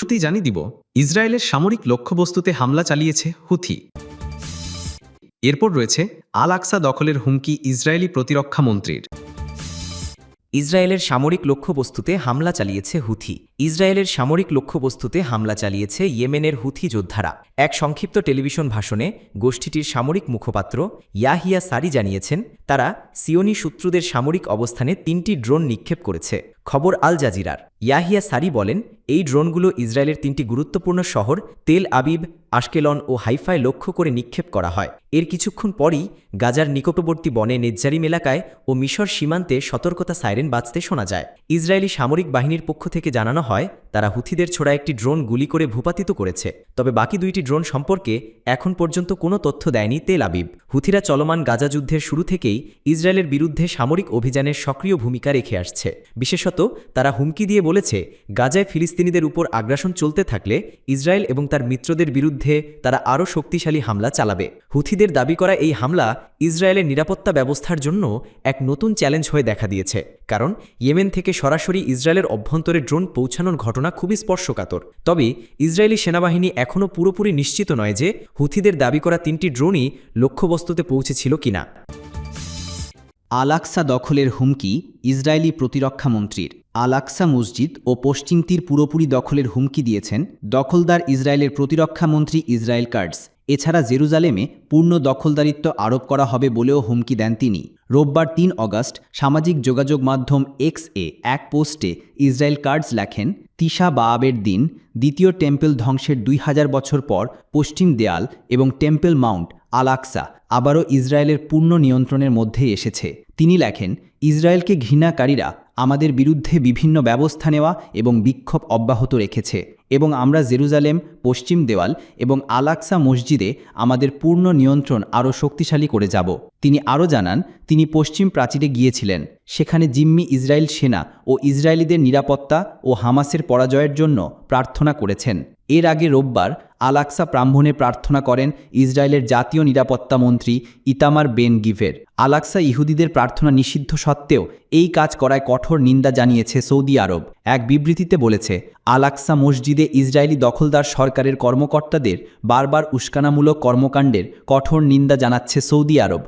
শুরুতেই জানিয়ে দিব, ইসরায়েলের সামরিক লক্ষ্যবস্তুতে হামলা চালিয়েছে হুথি। এরপর রয়েছে আল আকসা দখলের হুমকি ইসরায়েলি প্রতিরক্ষা মন্ত্রীর। ইসরায়েলের সামরিক লক্ষ্যবস্তুতে হামলা চালিয়েছে হুথি। ইসরায়েলের সামরিক লক্ষ্যবস্তুতে হামলা চালিয়েছে ইয়েমেনের হুথি যোদ্ধারা। এক সংক্ষিপ্ত টেলিভিশন ভাষণে গোষ্ঠীটির সামরিক মুখপাত্র ইয়াহিয়া সারি জানিয়েছেন, তারা সিওনি শত্রুদের সামরিক অবস্থানে ৩টি ড্রোন নিক্ষেপ করেছে। খবর আল জাজিরার। ইয়াহিয়া সারি বলেন, এই ড্রোনগুলো ইসরায়েলের ৩টি গুরুত্বপূর্ণ শহর তেল আবিব, আশকেলন ও হাইফায় লক্ষ্য করে নিক্ষেপ করা হয়। এর কিছুক্ষণ পরই গাজার নিকটবর্তী বনে নেজ্জারিম এলাকায় ও মিশর সীমান্তে সতর্কতা সাইরেন বাজতে শোনা যায়। ইসরায়েলি সামরিক বাহিনীর পক্ষ থেকে জানানো হয়, তারা হুথিদের ছোড়া একটি ড্রোন গুলি করে ভূপাতিত করেছে। তবে বাকি 2টি ড্রোন সম্পর্কে এখন পর্যন্ত কোনো তথ্য দেয়নি তেল আবিব। হুথিরা চলমান গাজা যুদ্ধের শুরু থেকেই ইসরায়েলের বিরুদ্ধে সামরিক অভিযানের সক্রিয় ভূমিকা রেখে আসছে। বিশেষত তারা হুমকি দিয়ে বলেছে, গাজায় ফিলিস্তিনিদের উপর আগ্রাসন চলতে থাকলে ইসরায়েল এবং তার মিত্রদের বিরুদ্ধে তারা আরও শক্তিশালী হামলা চালাবে। হুথিদের দাবি করা এই হামলা ইসরায়েলের নিরাপত্তা ব্যবস্থার জন্য এক নতুন চ্যালেঞ্জ হয়ে দেখা দিয়েছে, কারণ ইয়েমেন থেকে সরাসরি ইসরায়েলের অভ্যন্তরে ড্রোন পৌঁছানোর ঘটনা খুবই স্পর্শকাতর। তবে ইসরায়েলি সেনাবাহিনী এখনও পুরোপুরি নিশ্চিত নয় যে হুথিদের দাবি করা 3টি ড্রোনই লক্ষ্যবস্তুতে পৌঁছেছিল কিনা। আল আকসা দখলের হুমকি ইসরায়েলি প্রতিরক্ষা মন্ত্রীর। আল আকসা মসজিদ ও পশ্চিম তীর পুরোপুরি দখলের হুমকি দিয়েছেন দখলদার ইসরায়েলের প্রতিরক্ষা মন্ত্রী ইসরায়েল কাটস। এছাড়া জেরুজালেমে পূর্ণ দখলদারিত্ব আরোপ করা হবে বলেও হুমকি দেন তিনি। রোববার ৩ অগাস্ট সামাজিক যোগাযোগ মাধ্যম এক্স-এ এক পোস্টে ইসরায়েল কাটস লেখেন, তিশা বাআবের দিন দ্বিতীয় টেম্পল ধ্বংসের ২০০০ বছর পর পশ্চিম দেয়াল এবং টেম্পল মাউন্ট আল আকসা আবারও ইসরায়েলের পূর্ণ নিয়ন্ত্রণের মধ্যে এসেছে। তিনি লেখেন, ইসরায়েলকে ঘৃণাকারীরা আমাদের বিরুদ্ধে বিভিন্ন ব্যবস্থা নেওয়া এবং বিক্ষোভ অব্যাহত রেখেছে এবং আমরা জেরুজালেম, পশ্চিম দেওয়াল এবং আল আকসা মসজিদে আমাদের পূর্ণ নিয়ন্ত্রণ আরও শক্তিশালী করে যাব। তিনি আরও জানান, তিনি পশ্চিম প্রাচীরে গিয়েছিলেন, সেখানে জিম্মি ইসরায়েল সেনা ও ইসরায়েলিদের নিরাপত্তা ও হামাসের পরাজয়ের জন্য প্রার্থনা করেছেন। এর আগে রোববার আল আকসা প্রাঙ্গণে প্রার্থনা করেন ইসরায়েলের জাতীয় নিরাপত্তা মন্ত্রী ইতামার বেন গিভের। আল আকসা ইহুদিদের প্রার্থনা নিষিদ্ধ সত্ত্বেও এই কাজ করায় কঠোর নিন্দা জানিয়েছে সৌদি আরব। এক বিবৃতিতে বলেছে, আল আকসা মসজিদে ইসরায়েলি দখলদার সরকারের কর্মকর্তাদের বারবার উস্কানিমূলক কর্মকাণ্ডের কঠোর নিন্দা জানাচ্ছে সৌদি আরব।